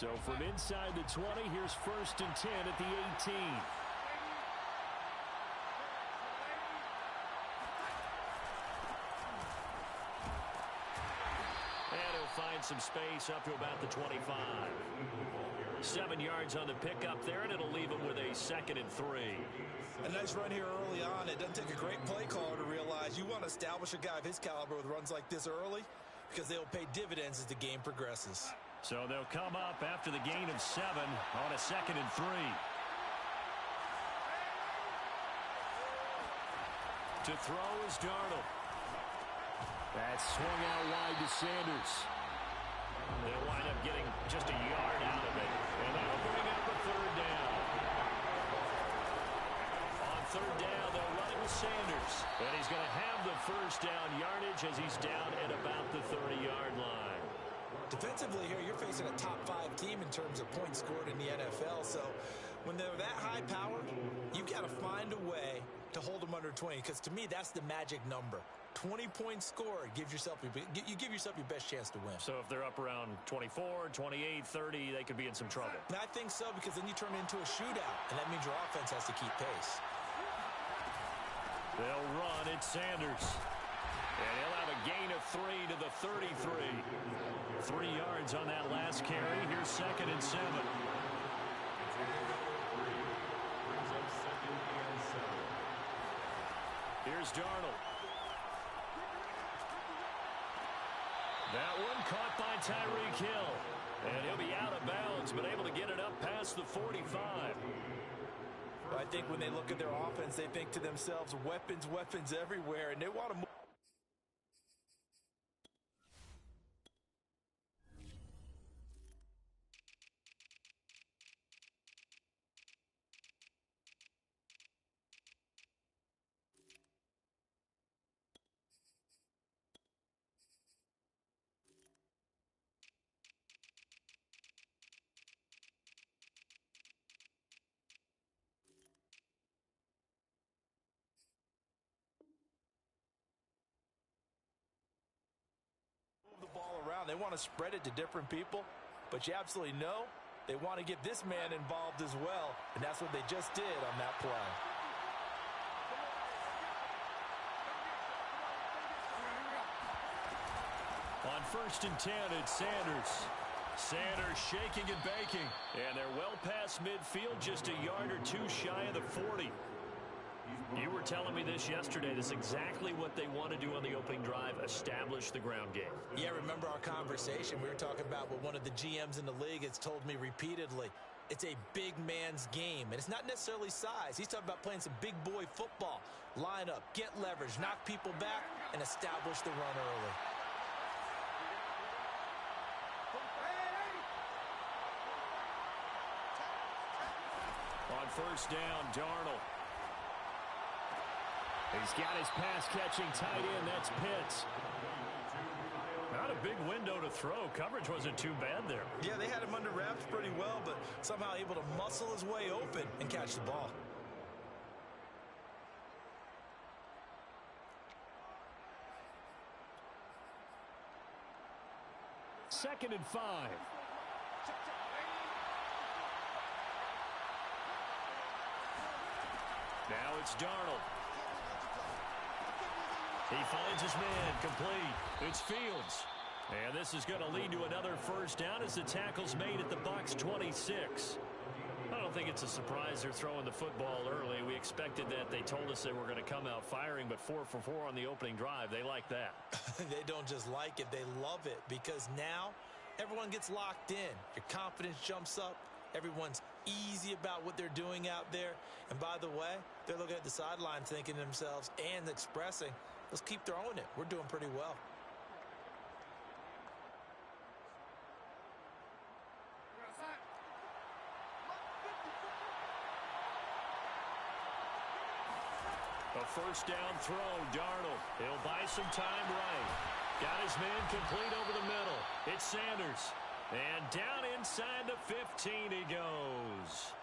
So from inside the 20, here's 1st and 10 at the 18. And he'll find some space up to about the 25. 7 yards on the pickup there, and it'll leave him with a 2nd and 3. A nice run here early on. It doesn't take a great play caller to realize you want to establish a guy of his caliber with runs like this early because they'll pay dividends as the game progresses. So they'll come up after the gain of 7 on a 2nd and 3. To throw is Darnold. That's swung out wide to Sanders. They'll wind up getting just a yard out of it. And that'll bring up a 3rd down. On 3rd down, they'll run it with Sanders. And he's going to have the 1st down yardage as he's down at about the 30-yard line. Defensively here, you're facing a top 5 team in terms of points scored in the NFL. So when they're that high powered, you got to find a way to hold them under 20. Because to me, that's the magic number. 20 points scored, you give yourself your best chance to win. So if they're up around 24, 28, 30, they could be in some trouble. And I think so, because then you turn it into a shootout, and that means your offense has to keep pace. They'll run it, Sanders. And he'll have a gain of 3 to the 33. 3 yards on that last carry. Here's 2nd and 7. Here's Darnold. That one caught by Tyreek Hill. And he'll be out of bounds, but able to get it up past the 45. I think when they look at their offense, they think to themselves, weapons, weapons everywhere, and they want to move. They want to spread it to different people, but you absolutely know they want to get this man involved as well, and that's what they just did on that play. On 1st and 10, it's Sanders. Sanders shaking and baking, and they're well past midfield, just a yard or 2 shy of the 40. You were telling me this yesterday. This is exactly what they want to do on the opening drive, establish the ground game. Yeah, remember our conversation. We were talking about what one of the GMs in the league has told me repeatedly. It's a big man's game, and it's not necessarily size. He's talking about playing some big boy football. Line up, get leverage, knock people back, and establish the run early. On 1st down, Darnold. He's got his pass-catching tight end. That's Pitts. Not a big window to throw. Coverage wasn't too bad there. Yeah, they had him under wraps pretty well, but somehow able to muscle his way open and catch the ball. Second and 5. Now it's Darnold. He finds his man, complete. It's Fields. And this is going to lead to another 1st down as the tackle's made at the Bucs 26. I don't think it's a surprise they're throwing the football early. We expected that. They told us they were going to come out firing, but 4 for 4 on the opening drive. They like that. They don't just like it, they love it, because now everyone gets locked in. Your confidence jumps up. Everyone's easy about what they're doing out there. And by the way, they're looking at the sideline thinking to themselves and expressing, let's keep throwing it. We're doing pretty well. A 1st down throw, Darnold. He'll buy some time right. Got his man complete over the middle. It's Sanders. And down inside the 15 he goes.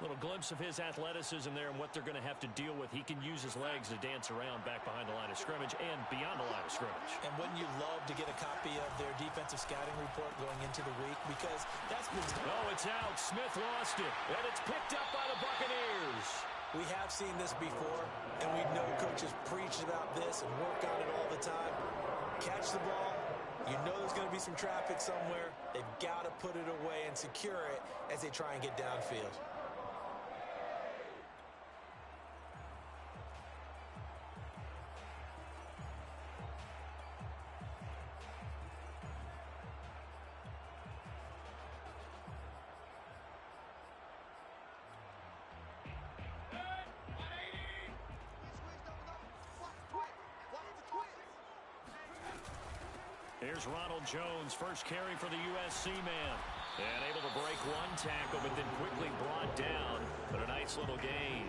Little glimpse of his athleticism there and what they're going to have to deal with. He can use his legs to dance around back behind the line of scrimmage and beyond the line of scrimmage. And wouldn't you love to get a copy of their defensive scouting report going into the week? Because that's been... Oh, it's out. Smith lost it. And it's picked up by the Buccaneers. We have seen this before, and we know coaches preach about this and work on it all the time. Catch the ball. You know there's going to be some traffic somewhere. They've got to put it away and secure it as they try and get downfield. Here's Ronald Jones, first carry for the USC man. And able to break one tackle, but then quickly brought down. But a nice little gain.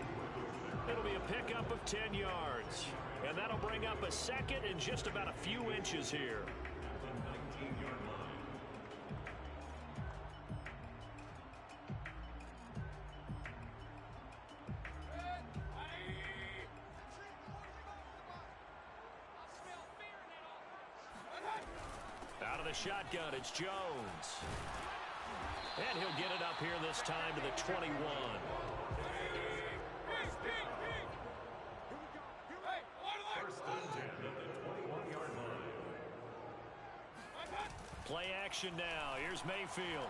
It'll be a pickup of 10 yards. And that'll bring up a second and just about a few inches here. Out of the shotgun, it's Jones. And he'll get it up here this time to the 21. Play action now. Here's Mayfield.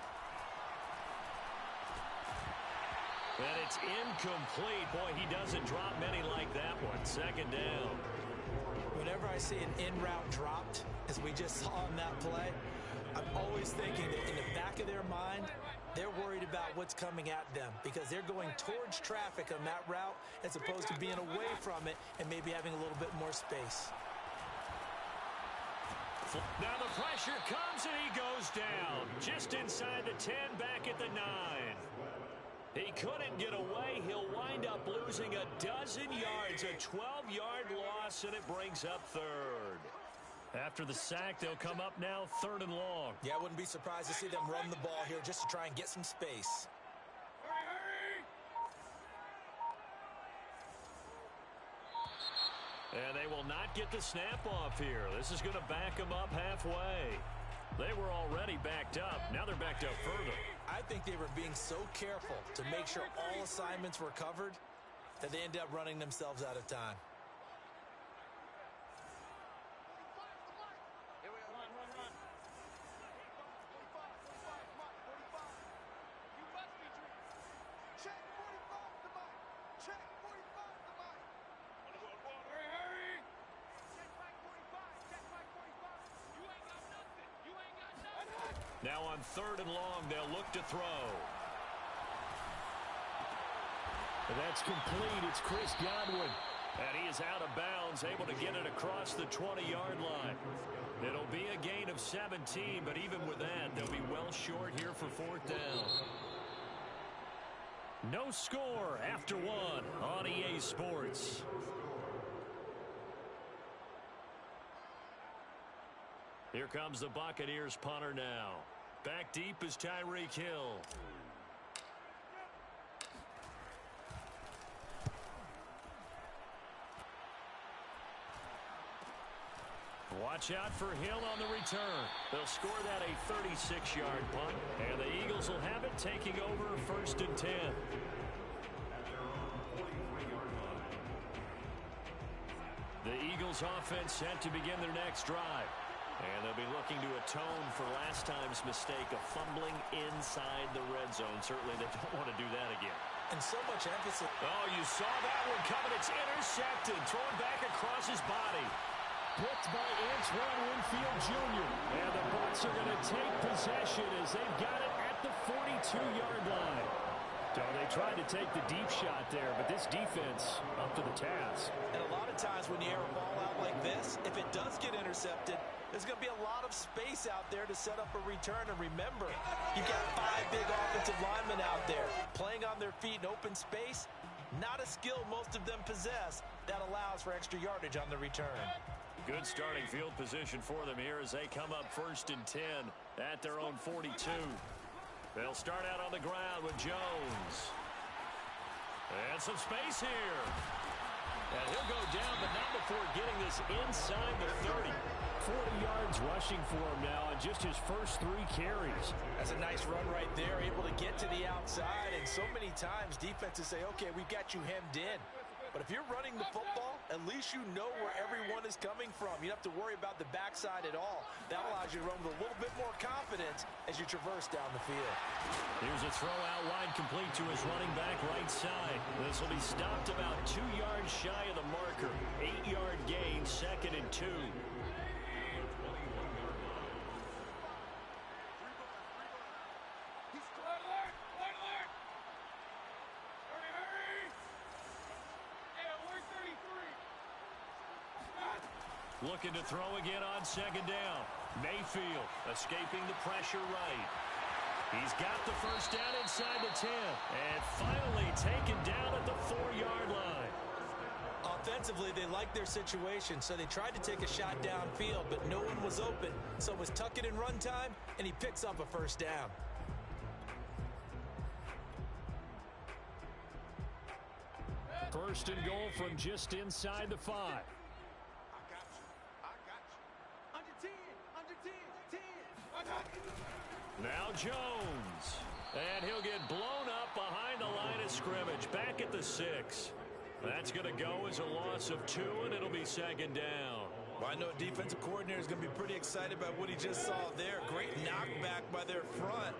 And it's incomplete. Boy, he doesn't drop many like that one. Second down. Whenever I see an in-route dropped, as we just saw on that play, I'm always thinking that in the back of their mind, they're worried about what's coming at them because they're going towards traffic on that route as opposed to being away from it and maybe having a little bit more space. Now the pressure comes and he goes down. Just inside the 10, back at the 9. He couldn't get away. He'll wind up losing a dozen yards, a 12-yard loss, and it brings up third. After the sack, they'll come up now 3rd and long. Yeah, I wouldn't be surprised to see them run the ball here just to try and get some space. And they will not get the snap off here. This is going to back them up halfway. They were already backed up. Now they're backed up further. I think they were being so careful to make sure all assignments were covered that they ended up running themselves out of time. Now on 3rd and long, they'll look to throw. And that's complete. It's Chris Godwin. And he is out of bounds, able to get it across the 20-yard line. It'll be a gain of 17, but even with that, they'll be well short here for 4th down. No score after 1 on EA Sports. Here comes the Buccaneers punter now. Back deep is Tyreek Hill. Watch out for Hill on the return. They'll score that a 36-yard punt, and the Eagles will have it taking over 1st and 10. The Eagles offense set to begin their next drive. And they'll be looking to atone for last time's mistake of fumbling inside the red zone. Certainly they don't want to do that again. And so much emphasis. Oh, you saw that one coming. It's intercepted. Thrown back across his body. Picked by Antoine Winfield Jr. And the Bucs are going to take possession as they've got it at the 42-yard line. So they tried to take the deep shot there, but this defense up to the task. And a lot of times when you air a ball out like this, if it does get intercepted, there's going to be a lot of space out there to set up a return. And remember, you've got 5 big offensive linemen out there playing on their feet in open space. Not a skill most of them possess that allows for extra yardage on the return. Good starting field position for them here as they come up 1st and 10 at their own 42. They'll start out on the ground with Jones. And some space here. And he'll go down, but not before getting this inside the 30. 40 yards rushing for him now on just his first 3 carries. That's a nice run right there, able to get to the outside. And so many times defenses say, okay, we've got you hemmed in. But if you're running the football, at least you know where everyone is coming from. You don't have to worry about the backside at all. That allows you to run with a little bit more confidence as you traverse down the field. Here's a throw out wide complete to his running back right side. This will be stopped about 2 yards shy of the marker. 8-yard gain, 2nd and 2. Looking to throw again on 2nd down. Mayfield escaping the pressure right. He's got the first down inside the 10. And finally taken down at the 4-yard line. Offensively, they liked their situation, so they tried to take a shot downfield, but no one was open. So it was tuck it in run time, and he picks up a first down. First and goal from just inside the 5. Now Jones. And he'll get blown up behind the line of scrimmage. Back at the 6. That's going to go as a loss of 2, and it'll be 2nd down. Well, I know a defensive coordinator is going to be pretty excited about what he just saw there. Great knockback by their front.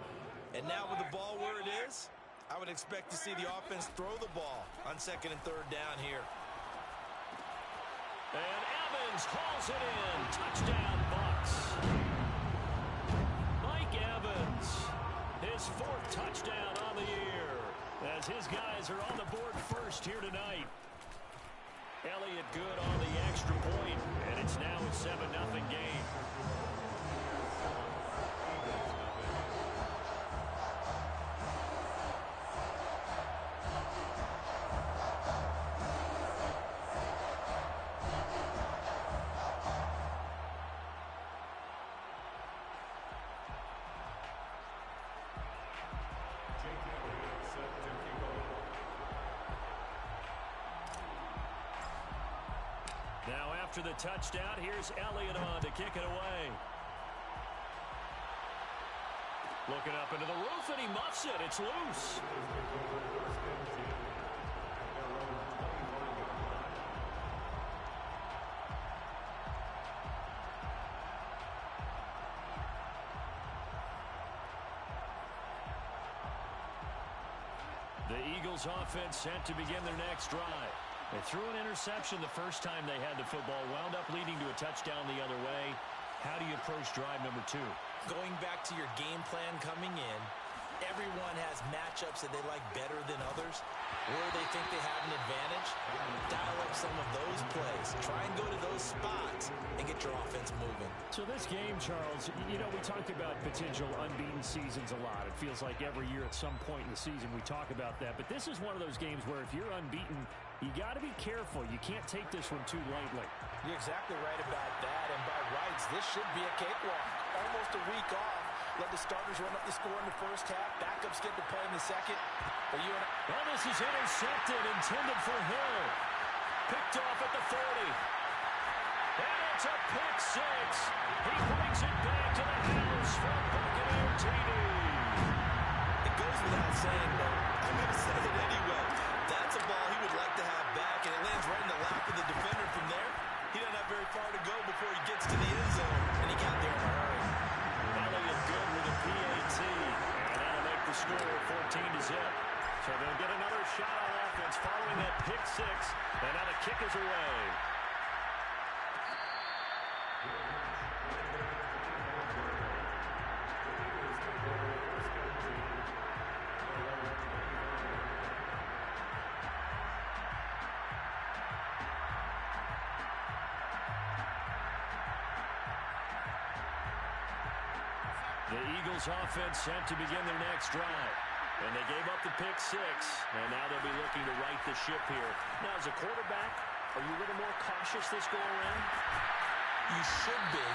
And now with the ball where it is, I would expect to see the offense throw the ball on 2nd and 3rd down here. And Evans hauls it in. Touchdown, Bucs. Evans, his 4th touchdown on the year, as his guys are on the board first here tonight. Elliott good on the extra point, and it's now a 7-0 game. Now after the touchdown, here's Elliott on to kick it away. Looking up into the roof, and he muffs it. It's loose. The Eagles offense set to begin their next drive. They threw an interception the first time they had the football, wound up leading to a touchdown the other way. How do you approach drive number 2? Going back to your game plan coming in, everyone has matchups that they like better than others, where they think they have an advantage. Dial up some of those plays. Try and go to those spots and get your offense moving. So this game, Charles, you know, we talked about potential unbeaten seasons a lot. It feels like every year at some point in the season we talk about that. But this is one of those games where if you're unbeaten, you got to be careful. You can't take this one too lightly. You're exactly right about that. And by rights, this should be a cakewalk. Almost a week off. Let the starters run up the score in the first half. Backups get to play in the second. For you and I. Well, this is intercepted, intended for Hill. Picked off at the 40. And it's a pick 6. He brings it back to the house for Buccaneer TD. It goes without saying, but I'm going to say it anyway. That's a ball he would like to have back, and it lands right in the lap of the defender from there. He doesn't have very far to go before he gets to the end zone, and he got there in a hurry. Elliott good with a PAT, and that'll make the score 14-0. So they'll get another shot on offense following that pick 6, and now the kick is away. The Eagles offense set to begin their next drive. And they gave up the pick 6, and now they'll be looking to right the ship here. Now, as a quarterback, are you a little more cautious this go around? You should be,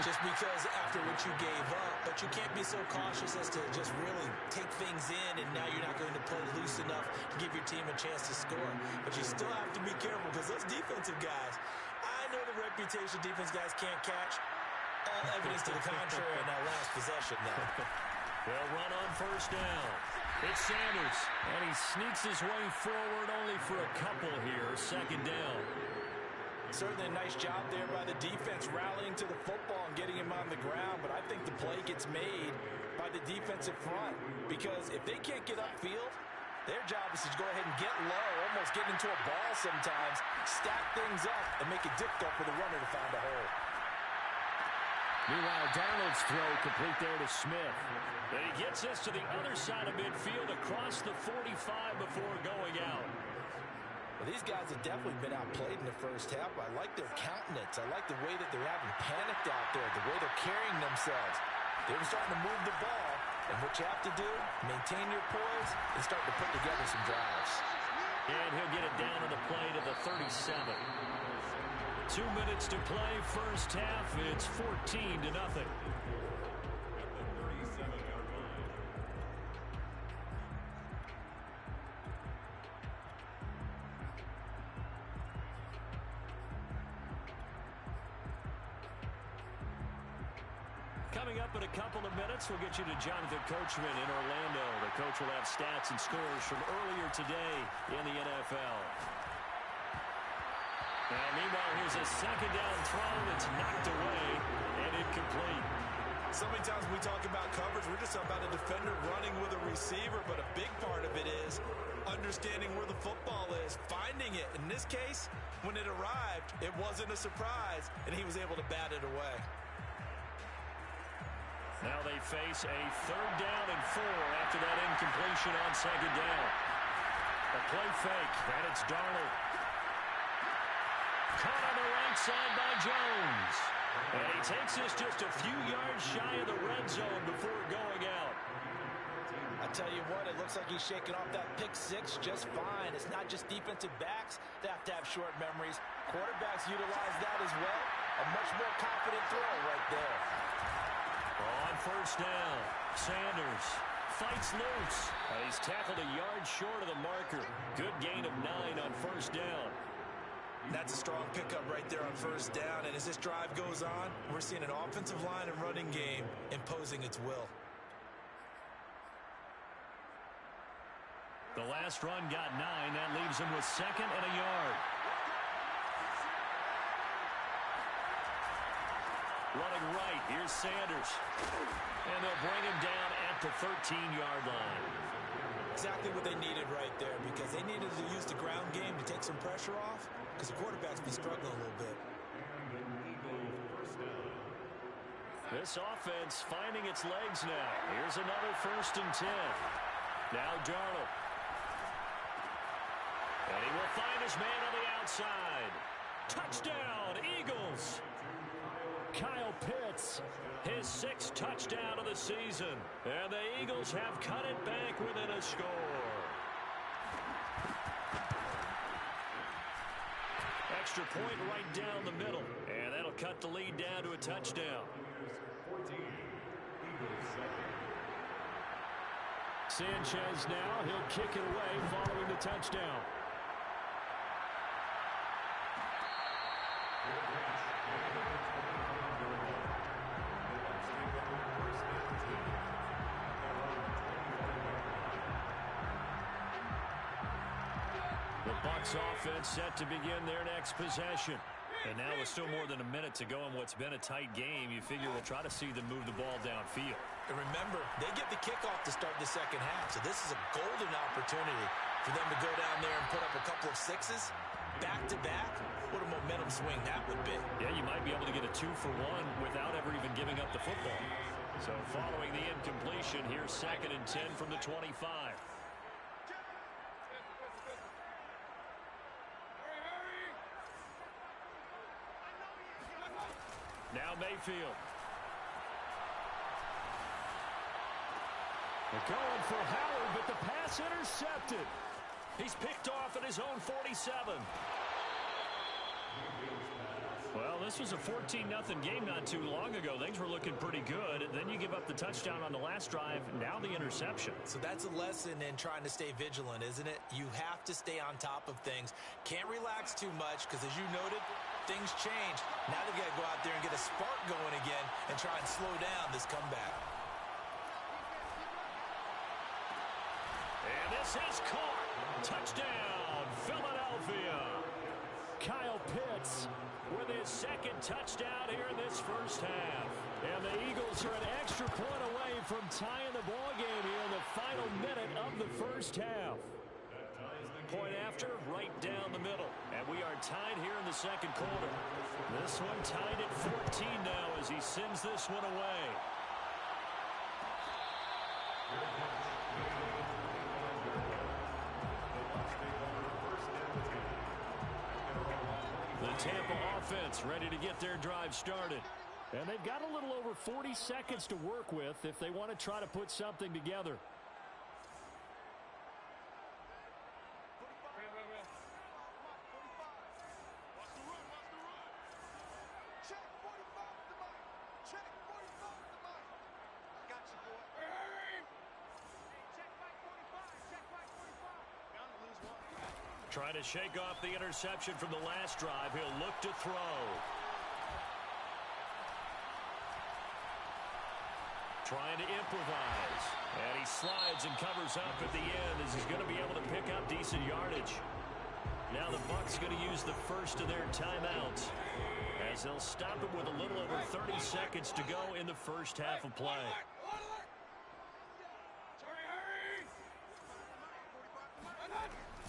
just because after what you gave up, but you can't be so cautious as to just really take things in, and now you're not going to play loose enough to give your team a chance to score. But you still have to be careful, because those defensive guys, I know the reputation defense guys can't catch. All evidence to the contrary in that last possession, though. They'll run on first down. It's Sanders, and he sneaks his way forward only for a couple here. Second down. Certainly a nice job there by the defense rallying to the football and getting him on the ground, but I think the play gets made by the defensive front, because if they can't get upfield, their job is to go ahead and get low, almost get into a ball sometimes, stack things up, and make it difficult for the runner to find a hole. Meanwhile, Darnold's throw complete there to Smith. And he gets us to the other side of midfield across the 45 before going out. Well, these guys have definitely been outplayed in the first half. I like their countenance. I like the way that they're having panicked out there, the way they're carrying themselves. They're starting to move the ball, and what you have to do, maintain your poise and start to put together some drives. And he'll get it down to the play to the 37. 2 minutes to play, first half. It's 14-0. Coming up in a couple of minutes, we'll get you to Jonathan Coachman in Orlando. The coach will have stats and scores from earlier today in the NFL. Now, meanwhile, here's a second down throw that's knocked away and incomplete. So many times when we talk about coverage, we're just talking about a defender running with a receiver, but a big part of it is understanding where the football is, finding it. In this case, when it arrived, it wasn't a surprise, and he was able to bat it away. Now they face a 3rd down and 4 after that incompletion on second down. A play fake, and it's Darnold. Caught on the right side by Jones. And he takes us just a few yards shy of the red zone before going out. I tell you what, it looks like he's shaking off that pick six just fine. It's not just defensive backs that have to have short memories. Quarterbacks utilize that as well. A much more confident throw right there. On first down, Sanders fights loose. He's tackled a yard short of the marker. Good gain of 9 on first down. That's a strong pickup right there on first down. And as this drive goes on, we're seeing an offensive line and running game imposing its will. The last run got 9. That leaves him with 2nd and a yard. Running right, here's Sanders. And they'll bring him down at the 13-yard line. Exactly what they needed right there, because they needed to use the ground game to take some pressure off, because the quarterback's been struggling a little bit. This offense finding its legs now. Here's another 1st and 10. Now Darnold. And he will find his man on the outside. Touchdown, Eagles! Kyle Pitts, his 6th touchdown of the season. And the Eagles have cut it back within a score. Extra point right down the middle. And that'll cut the lead down to a touchdown. Sanchez now, he'll kick it away following the touchdown. The Bucs offense set to begin their next possession. And now with still more than a minute to go in what's been a tight game, you figure we'll try to see them move the ball downfield. And remember, they get the kickoff to start the second half, so this is a golden opportunity for them to go down there and put up a couple of 6s back-to-back. What a momentum swing that would be. Yeah, you might be able to get a 2-for-1 without ever even giving up the football. So following the incompletion, here's 2nd and 10 from the 25. Now Mayfield. They're going for Howard, but the pass intercepted. He's picked off at his own 47. Well, this was a 14-0 game not too long ago. Things were looking pretty good. And then you give up the touchdown on the last drive. Now the interception. So that's a lesson in trying to stay vigilant, isn't it? You have to stay on top of things. Can't relax too much because, as you noted, things change. Now they've got to go out there and get a spark going again and try and slow down this comeback. And this is caught. Touchdown, Philadelphia. Kyle Pitts with his second touchdown here in this first half. And the Eagles are an extra point away from tying the ball game here in the final minute of the first half. Point after, right down the middle. And we are tied here in the second quarter. This one tied at 14 now as he sends this one away. The Tampa offense ready to get their drive started. And they've got a little over 40 seconds to work with if they want to try to put something together. Trying to shake off the interception from the last drive. He'll look to throw. Trying to improvise. And he slides and covers up at the end as he's going to be able to pick up decent yardage. Now the Bucs going to use the first of their timeouts as they'll stop it with a little over 30 seconds to go in the first half of play.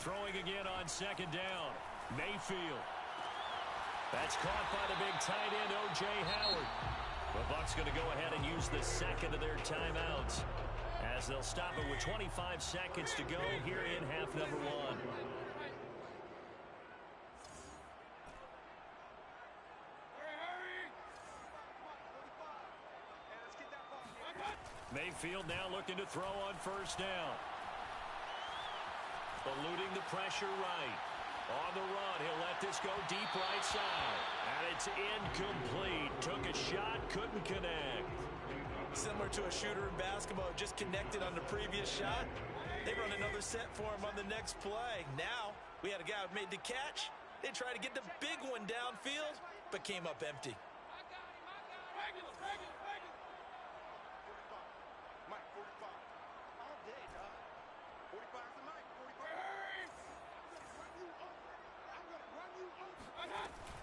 Throwing again on second down. Mayfield. That's caught by the big tight end, O.J. Howard. The Bucs going to go ahead and use the second of their timeouts as they'll stop it with 25 seconds to go here in half number one. Mayfield now looking to throw on first down. Eluding the pressure right. On the run, he'll let this go deep right side. And it's incomplete. Took a shot, couldn't connect. Similar to a shooter in basketball, just connected on the previous shot. They run another set for him on the next play. Now, we had a guy who made the catch. They tried to get the big one downfield, but came up empty.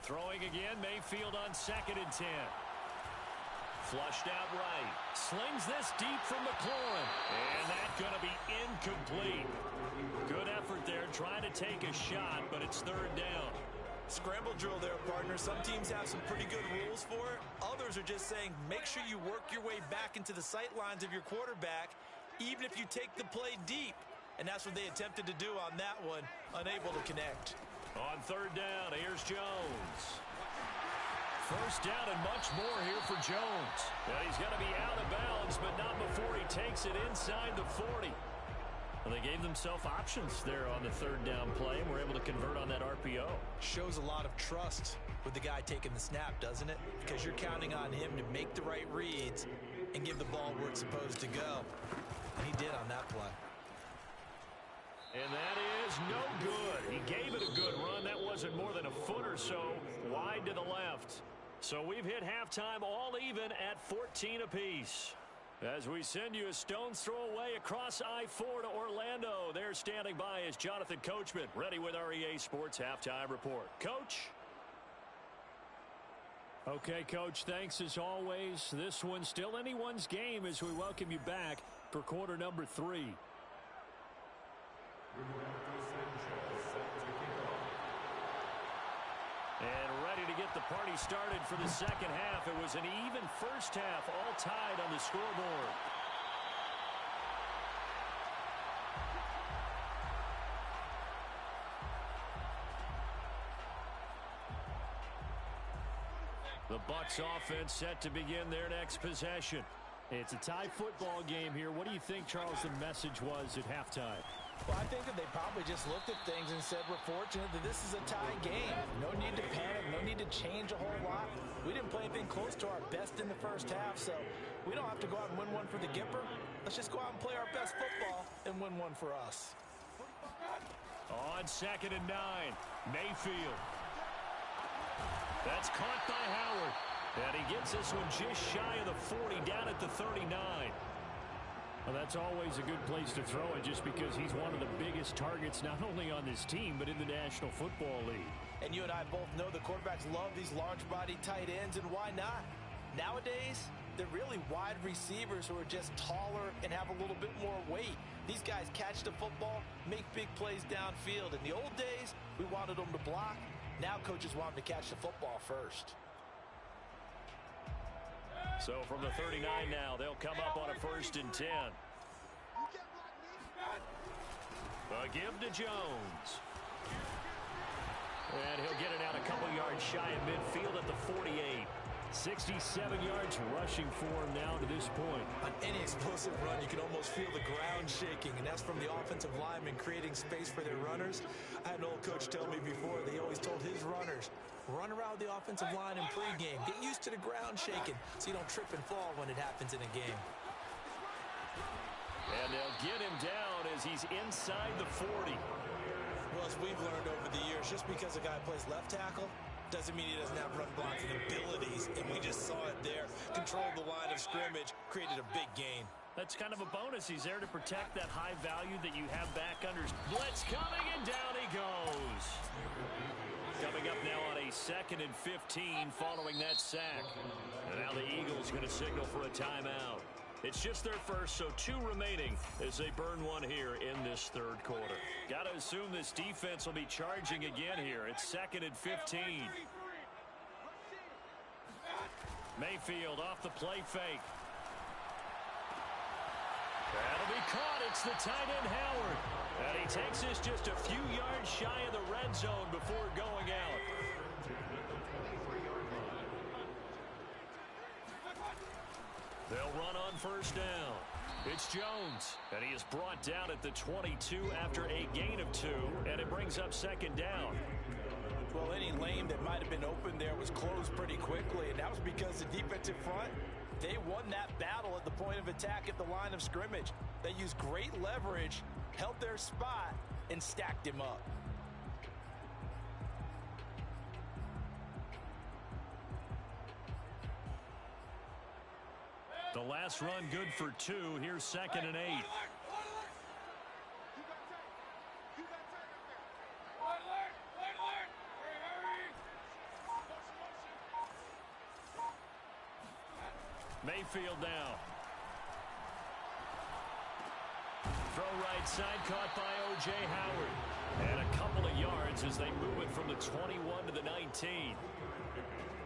Throwing again, Mayfield on 2nd and 10. Flushed out right. Slings this deep from McLaurin. And that's going to be incomplete. Good effort there trying to take a shot, but it's third down. Scramble drill there, partner. Some teams have some pretty good rules for it. Others are just saying make sure you work your way back into the sight lines of your quarterback, even if you take the play deep. And that's what they attempted to do on that one, unable to connect. On third down, here's Jones. First down and much more here for Jones. Well, he's going to be out of bounds, but not before he takes it inside the 40. Well, they gave themselves options there on the third down play, and were able to convert on that RPO. Shows a lot of trust with the guy taking the snap, doesn't it? Because you're counting on him to make the right reads and give the ball where it's supposed to go. And he did on that play. And that is no good. He gave it a good run. That wasn't more than a foot or so wide to the left. So we've hit halftime all even at 14 apiece. As we send you a stone's throw away across I-4 to Orlando. There standing by is Jonathan Coachman, ready with our EA Sports Halftime Report. Coach? Okay, Coach, thanks as always. This one's still anyone's game as we welcome you back for quarter number 3. And ready to get the party started for the second half. It was an even first half, all tied on the scoreboard. The Bucs offense set to begin their next possession. It's a tie football game here. What do you think, Charles, the message was at halftime? Well, I think that they probably just looked at things and said, we're fortunate that this is a tie game. No need to panic, no need to really change a whole lot. We didn't play anything close to our best in the first half, so we don't have to go out and win one for the Gipper. Let's just go out and play our best football and win one for us. On 2nd and 9, Mayfield. That's caught by Howard. And he gets this one just shy of the 40, down at the 39. Well, that's always a good place to throw it just because he's one of the biggest targets not only on this team but in the National Football League. And you and I both know the quarterbacks love these large-body tight ends, and why not? Nowadays, they're really wide receivers who are just taller and have a little bit more weight. These guys catch the football, make big plays downfield. In the old days, we wanted them to block. Now coaches want them to catch the football first. So from the 39 now, they'll come up on a 1st and 10. A give to Jones. And he'll get it out a couple yards shy of midfield at the 48. 67 yards rushing for him now to this point. On any explosive run, you can almost feel the ground shaking, and that's from the offensive linemen creating space for their runners. I had an old coach tell me before, they always told his runners, run around the offensive line in pregame. Get used to the ground shaking so you don't trip and fall when it happens in a game. And they'll get him down as he's inside the 40. Well, as we've learned over the years, just because a guy plays left tackle doesn't mean he doesn't have run blocking abilities, and we just saw it there. Controlled the line of scrimmage, created a big gain. That's kind of a bonus. He's there to protect that high value that you have back under. Blitz coming, and down he goes. Coming up now on a 2nd and 15 following that sack. And now the Eagles going to signal for a timeout. It's just their first, so 2 remaining as they burn one here in this 3rd quarter. Got to assume this defense will be charging again here. It's 2nd and 15. Mayfield off the play fake. That'll be caught. It's the tight end Howard. And he takes this just a few yards shy of the red zone before going out. They'll run on 1st down. It's Jones, and he is brought down at the 22 after a gain of 2, and it brings up 2nd down. Well, any lane that might have been open there was closed pretty quickly, and that was because the defensive front, they won that battle at the point of attack at the line of scrimmage. They used great leverage, held their spot, and stacked him up. The last run good for 2. Here's 2nd and 8. Mayfield now. Throw right side, caught by O.J. Howard. And a couple of yards as they move it from the 21 to the 19.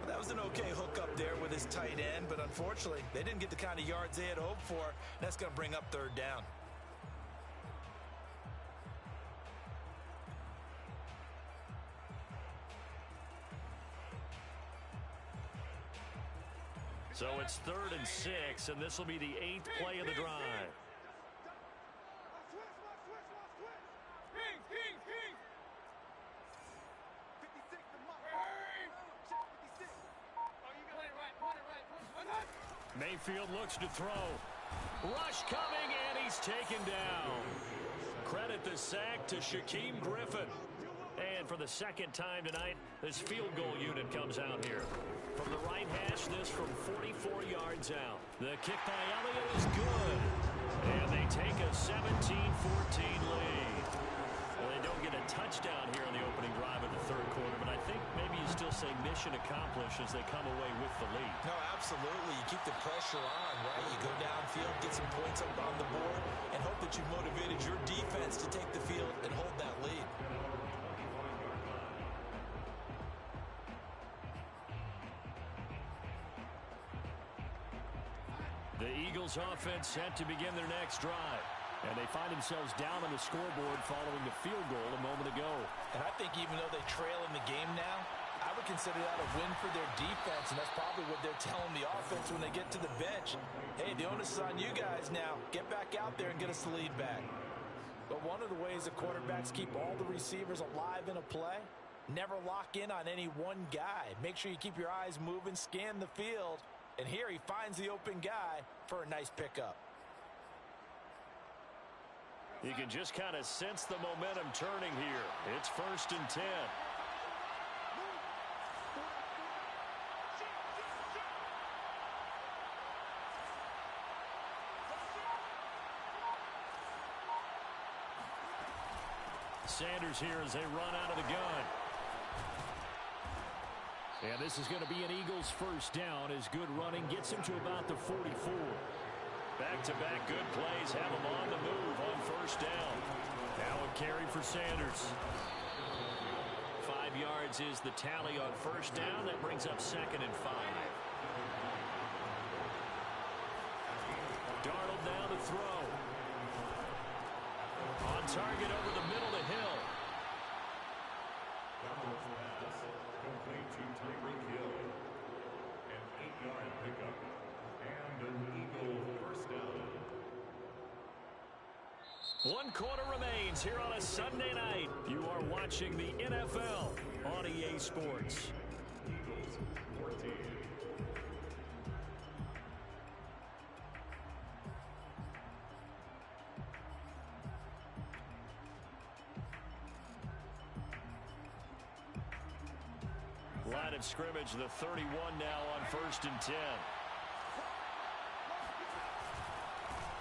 That was an okay hook up there with his tight end, but unfortunately, they didn't get the kind of yards they had hoped for. That's going to bring up 3rd down. So it's 3rd and 6, and this will be the 8th play of the drive. Mayfield looks to throw. Rush coming, and he's taken down. Credit the sack to Shaquem Griffin. And for the 2nd time tonight, this field goal unit comes out here. From the right hash, this from 44 yards out. The kick by Elliott is good. And they take a 17-14 lead. Well, they don't get a touchdown here on the opening drive of the 3rd quarter, but I think maybe you still say mission accomplished as they come away with the lead. No, absolutely. You keep the pressure on, right? You go downfield, get some points up on the board, and hope that you've motivated your defense to take the field and hold that lead. The Eagles offense set to begin their next drive. And they find themselves down on the scoreboard following the field goal a moment ago. And I think even though they trail in the game now, I would consider that a win for their defense, and that's probably what they're telling the offense when they get to the bench. Hey, the onus is on you guys now. Get back out there and get us the lead back. But one of the ways the quarterbacks keep all the receivers alive in a play, Never lock in on any one guy. Make sure you keep your eyes moving, scan the field. And here he finds the open guy for a nice pickup. You can just kind of sense the momentum turning here. It's 1st and 10. Sanders here as they run out of the gun. And this is going to be an Eagles first down as good running gets him to about the 44. Back-to-back good plays have him on the move on 1st down. Now a carry for Sanders. 5 yards is the tally on 1st down. That brings up 2nd and 5. Darnold now to throw. On target over the middle to Hill. Complete to Tyreek Hill. An 8-yard pickup. And an Eagle first down. 1 quarter remains here on a Sunday night. You are watching the NFL on EA Sports. Eagles 14. Line of scrimmage, the 31 now on 1st and 10.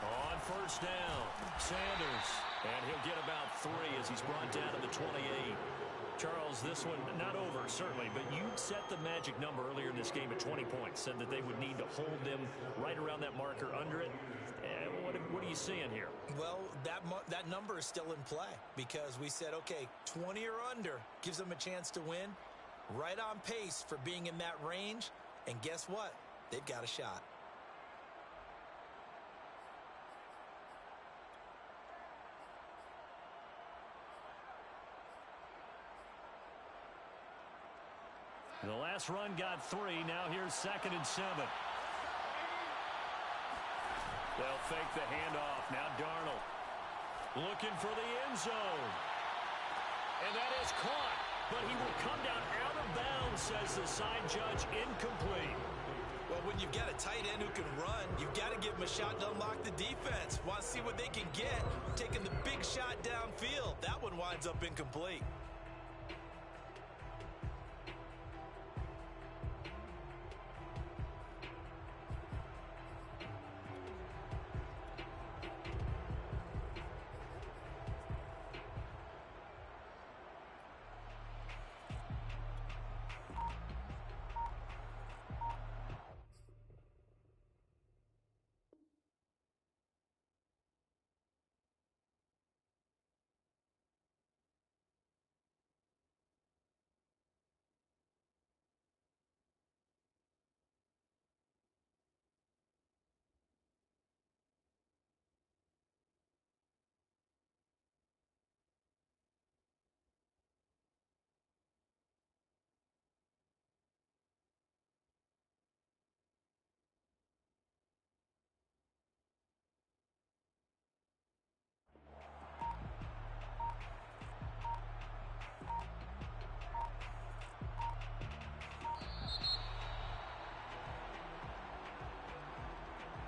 On 1st down, Sanders. And he'll get about 3 as he's brought down to the 28. Charles, this one not over, certainly, but you set the magic number earlier in this game at 20 points. Said that they would need to hold them right around that marker under it. What are you seeing here? Well, that number is still in play because we said, okay, 20 or under gives them a chance to win. Right on pace for being in that range. And guess what? They've got a shot. The last run got 3. Now here's 2nd and 7. They'll fake the handoff. Now Darnold looking for the end zone. And that is caught. But he will come down out of bounds, says the side judge, incomplete. Well, when you've got a tight end who can run, you've got to give him a shot to unlock the defense. Want to see what they can get, taking the big shot downfield. That one winds up incomplete.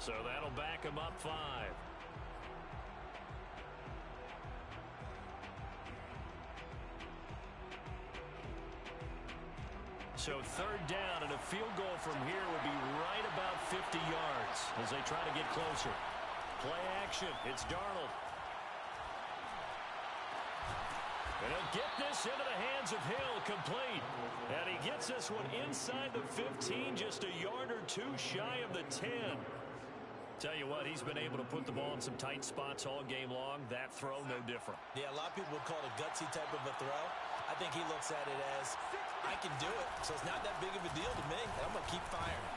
So that'll back him up 5. So 3rd down, and a field goal from here would be right about 50 yards as they try to get closer. Play action. It's Darnold. And he'll get this into the hands of Hill, complete. And he gets this one inside the 15, just a yard or 2 shy of the 10. Tell you what, he's been able to put the ball in some tight spots all game long. That throw, no different. Yeah, a lot of people would call it a gutsy type of a throw. I think he looks at it as, I can do it, so it's not that big of a deal to me. I'm going to keep firing.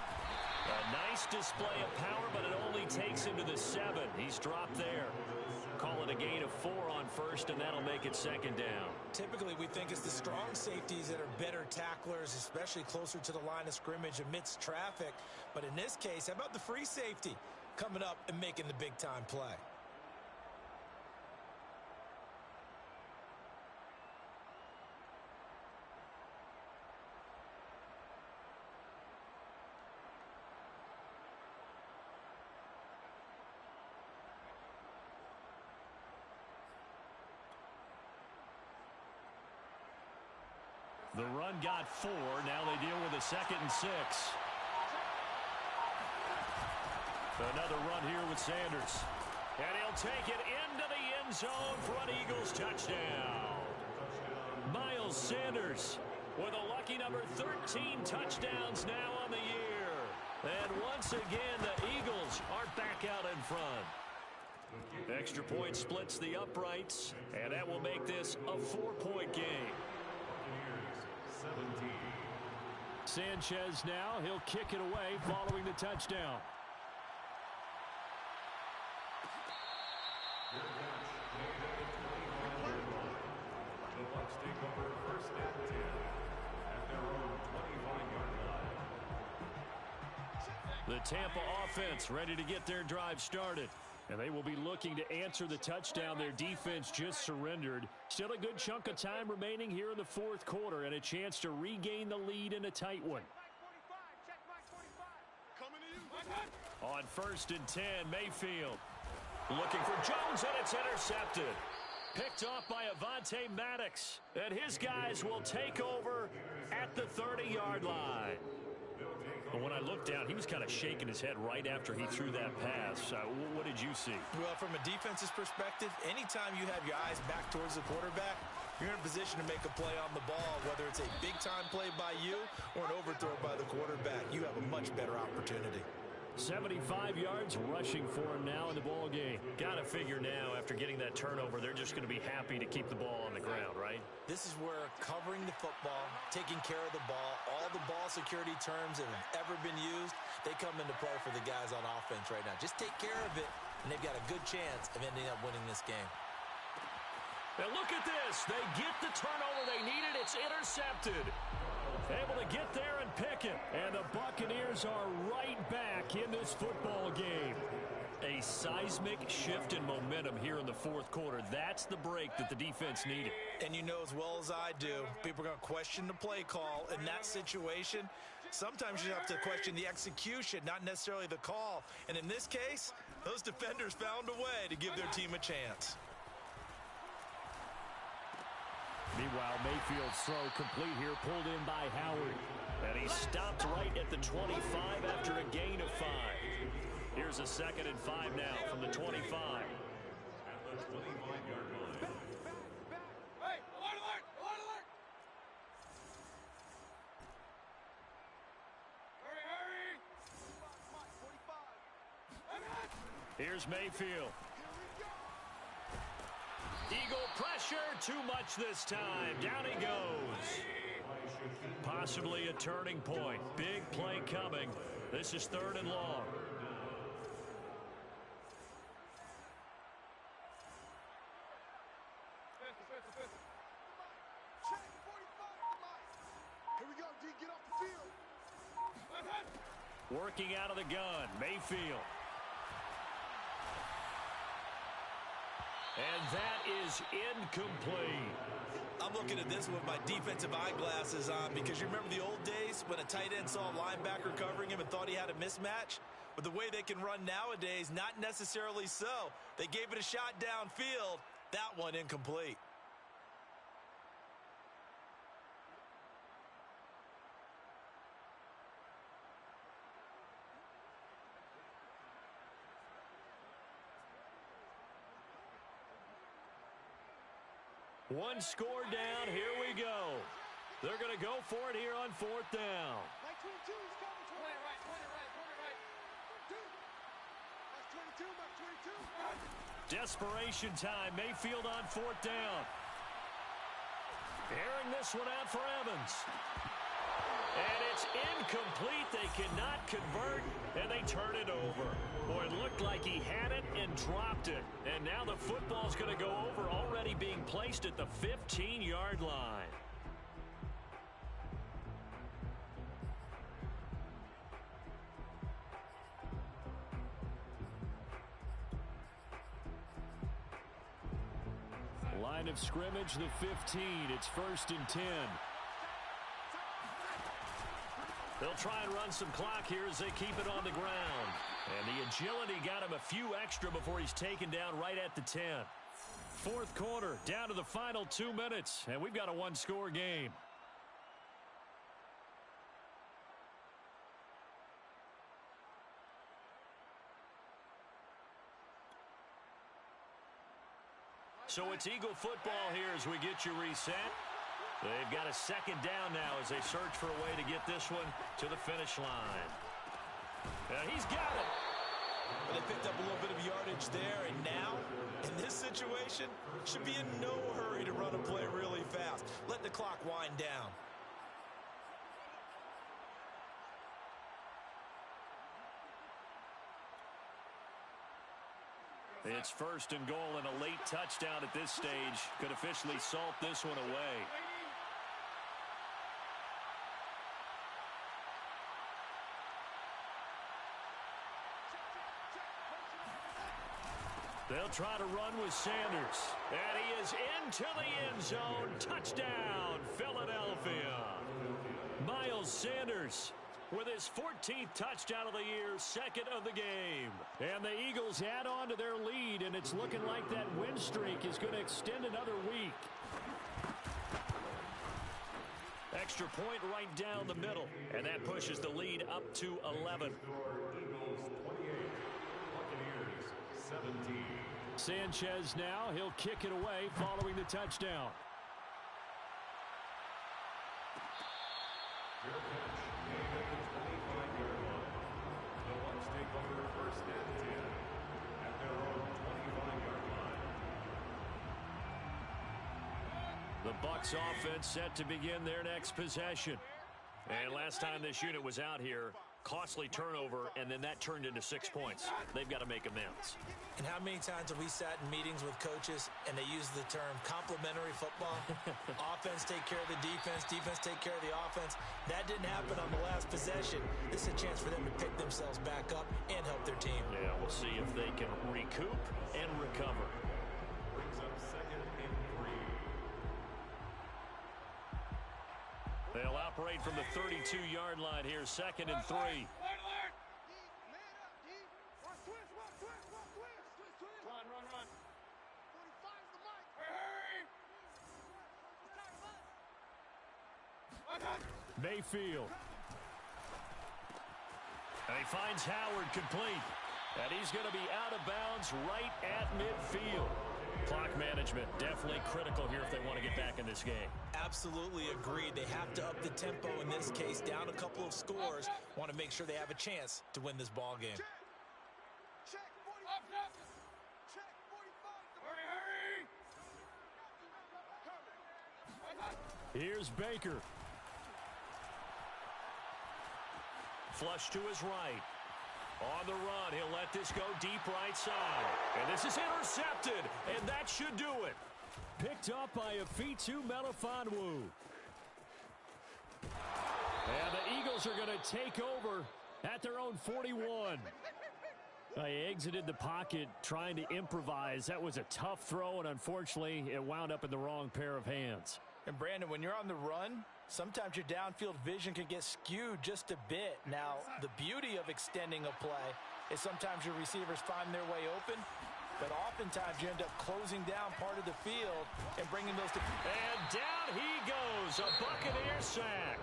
A nice display of power, but it only takes him to the 7. He's dropped there. Call it a gain of 4 on 1st, and that'll make it 2nd down. Typically, we think it's the strong safeties that are better tacklers, especially closer to the line of scrimmage amidst traffic. But in this case, how about the free safety coming up and making the big-time play? The run got 4. Now they deal with a 2nd and 6. Another run here with Sanders. And he'll take it into the end zone for an Eagles touchdown. Miles Sanders with a lucky number 13 touchdowns now on the year. And once again, the Eagles are back out in front. Extra point splits the uprights, and that will make this a 4-point game. Sanchez now, he'll kick it away following the touchdown. The Bucs take over 1st and 10 at their own 25-yard line. The Tampa offense ready to get their drive started. And they will be looking to answer the touchdown their defense just surrendered. Still a good chunk of time remaining here in the 4th quarter and a chance to regain the lead in a tight one. On 1st and 10, Mayfield. Looking for Jones, and it's intercepted. Picked off by Avonte Maddox. And his guys will take over at the 30-yard line. But when I looked down, he was kind of shaking his head right after he threw that pass. What did you see? Well, from a defense's perspective, anytime you have your eyes back towards the quarterback, you're in a position to make a play on the ball, whether it's a big-time play by you or an overthrow by the quarterback. You have a much better opportunity. 75 yards rushing for him now in the ball game. Got to figure now, after getting that turnover, they're just going to be happy to keep the ball on the ground, right? This is where covering the football, taking care of the ball, all the ball security terms that have ever been used, they come into play for the guys on offense right now. Just take care of it, and they've got a good chance of ending up winning this game. Now look at this. They get the turnover they needed. It's intercepted. Able to get there and pick it. And the Buccaneers are right back in this football game. A seismic shift in momentum here in the 4th quarter. That's the break that the defense needed. And you know as well as I do, people are going to question the play call in that situation. Sometimes you have to question the execution, not necessarily the call. And in this case, those defenders found a way to give their team a chance. Meanwhile, Mayfield's throw complete here, pulled in by Howard. And he stopped right at the 25 after a gain of 5. Here's a 2nd and 5 now from the 25. At the 25-yard line. Hey, alert, alert, alert! Hurry, hurry! Here's Mayfield. Eagle pressure, too much this time. Down he goes. Possibly a turning point. Big play coming. This is 3rd and long. Here we go, D, get off the field. Working out of the gun, Mayfield. And that is incomplete. I'm looking at this with my defensive eyeglasses on because you remember the old days when a tight end saw a linebacker covering him and thought he had a mismatch? But the way they can run nowadays, not necessarily so. They gave it a shot downfield. That one incomplete. One score down. Here we go. They're going to go for it here on 4th down. Like 22, he's coming. 20 right, 20 right, 20 right. 22, Mark 22. Desperation time. Mayfield on 4th down. Airing this one out for Evans. And it's incomplete. They cannot convert, and they turn it over. Boy, it looked like he had it and dropped it. And now the football's going to go over, already being placed at the 15-yard line. Line of scrimmage, the 15. It's 1st and 10. They'll try and run some clock here as they keep it on the ground. And the agility got him a few extra before he's taken down right at the 10. 4th quarter, down to the final 2 minutes, and we've got a one-score game. So it's Eagle football here as we get you reset. They've got a second down now as they search for a way to get this one to the finish line. He's got it. Well, they picked up a little bit of yardage there, and now, in this situation, should be in no hurry to run a play really fast. Let the clock wind down. It's first and goal, and a late touchdown at this stage could officially salt this one away. They'll try to run with Sanders. And he is into the end zone. Touchdown, Philadelphia. Miles Sanders with his 14th touchdown of the year, second of the game. And the Eagles add on to their lead, and it's looking like that win streak is going to extend another week. Extra point right down the middle, and that pushes the lead up to 11. Eagles 28, Buccaneers 17. Sanchez now, he'll kick it away following the touchdown. Fair catch made at the 25-yard line. The Bucs take over first and 10 at their own 25-yard line. The Bucs offense set to begin their next possession. And last time this unit was out here, costly turnover, and then that turned into 6 points. They've got to make amends. And how many times have we sat in meetings with coaches and they use the term complementary football? Offense take care of the defense, defense take care of the offense. That didn't happen on the last possession. This is a chance for them to pick themselves back up and help their team. Yeah, we'll see if they can recoup and recover. Brings up second and 3. They'll operate from the 32-yard line here, second and 3. Man up, D. Watch twist, watch twist, watch twist. Twist, twist. Run. 45's the mic. Mayfield. And he finds Howard complete. And he's going to be out of bounds right at midfield. Clock management definitely critical here if they want to get back in this game. Absolutely agreed. They have to up the tempo in this case, down a couple of scores. Want to make sure they have a chance to win this ball game. Check 45. Check 45. Here's Baker. Flush to his right. On the run, he'll let this go deep right side. And this is intercepted, and that should do it. Picked up by Afitu Melifonwu. And the Eagles are going to take over at their own 41. They exited the pocket trying to improvise. That was a tough throw, and unfortunately, it wound up in the wrong pair of hands. And Brandon, when you're on the run, sometimes your downfield vision can get skewed just a bit. Now, the beauty of extending a play is sometimes your receivers find their way open, but oftentimes you end up closing down part of the field and bringing those to... And down he goes, a Buccaneer sack.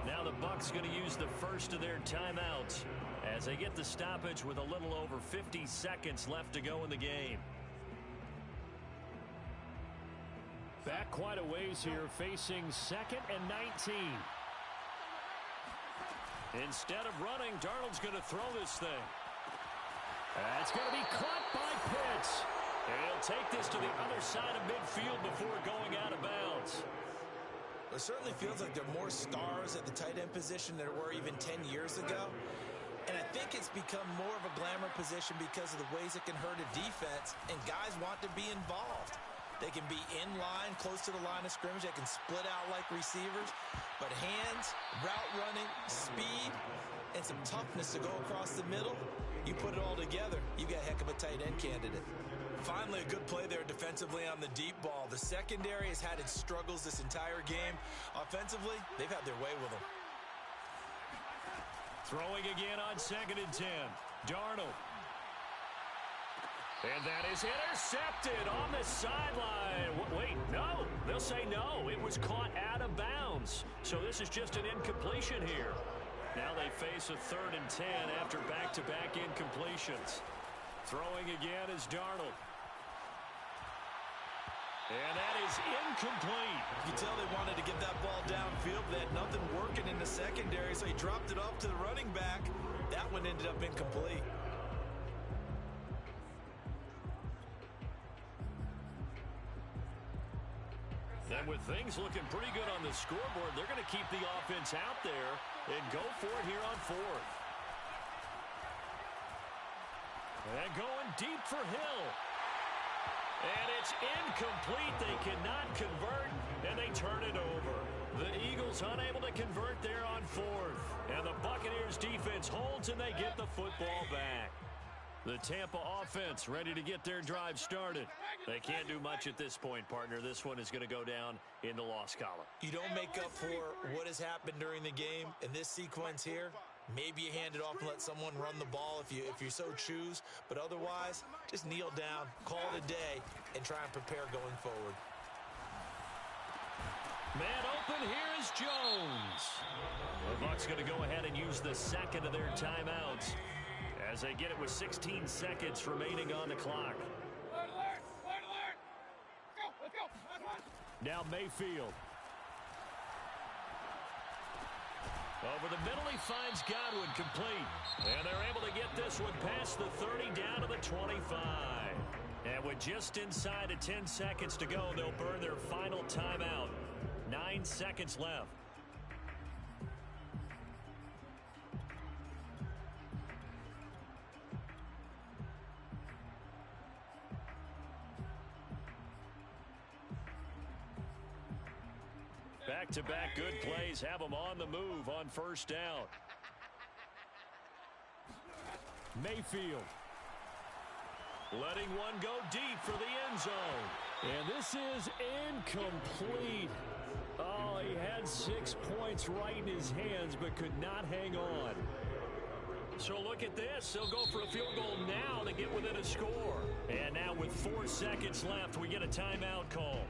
Now the Bucs going to use the first of their timeouts as they get the stoppage with a little over 50 seconds left to go in the game. Back quite a ways here, facing second and 19. Instead of running, Darnold's going to throw this thing. That's going to be caught by Pitts. And he'll take this to the other side of midfield before going out of bounds. It certainly feels like there are more stars at the tight end position than there were even 10 years ago. And I think it's become more of a glamour position because of the ways it can hurt a defense, and guys want to be involved. They can be in line, close to the line of scrimmage. They can split out like receivers. But hands, route running, speed, and some toughness to go across the middle, you put it all together, you got a heck of a tight end candidate. Finally, a good play there defensively on the deep ball. The secondary has had its struggles this entire game. Offensively, they've had their way with them. Throwing again on second and 10. Darnold. And that is intercepted on the sideline. Wait, no. They'll say no. It was caught out of bounds. So this is just an incompletion here. Now they face a third and 10 after back-to-back incompletions. Throwing again is Darnold. And that is incomplete. You can tell they wanted to get that ball downfield. They had nothing working in the secondary, so he dropped it off to the running back. That one ended up incomplete. And with things looking pretty good on the scoreboard, they're going to keep the offense out there and go for it here on fourth. And going deep for Hill. And it's incomplete. They cannot convert, and they turn it over. The Eagles unable to convert there on fourth. And the Buccaneers defense holds, and they get the football back. The Tampa offense ready to get their drive started. They can't do much at this point, partner. This one is going to go down in the loss column. You don't make up for what has happened during the game in this sequence here. Maybe you hand it off and let someone run the ball if you so choose. But otherwise, just kneel down, call it a day, and try and prepare going forward. Man open, here is Jones. The Bucs going to go ahead and use the second of their timeouts as they get it with 16 seconds remaining on the clock. Now Mayfield. Over the middle, he finds Godwin complete. And they're able to get this one past the 30 down to the 25. And with just inside of 10 seconds to go, they'll burn their final timeout. 9 seconds left. Back-to-back good plays have them on the move on first down. Mayfield. Letting one go deep for the end zone. And this is incomplete. Oh, he had 6 points right in his hands but could not hang on. So look at this. They'll go for a field goal now to get within a score. And now with 4 seconds left, we get a timeout call.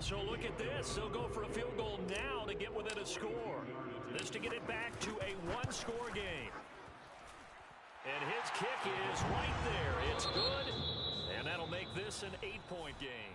So look at this. They'll go for a field goal now to get within a score. This to get it back to a one-score game. And his kick is right there. It's good. And that'll make this an 8-point game.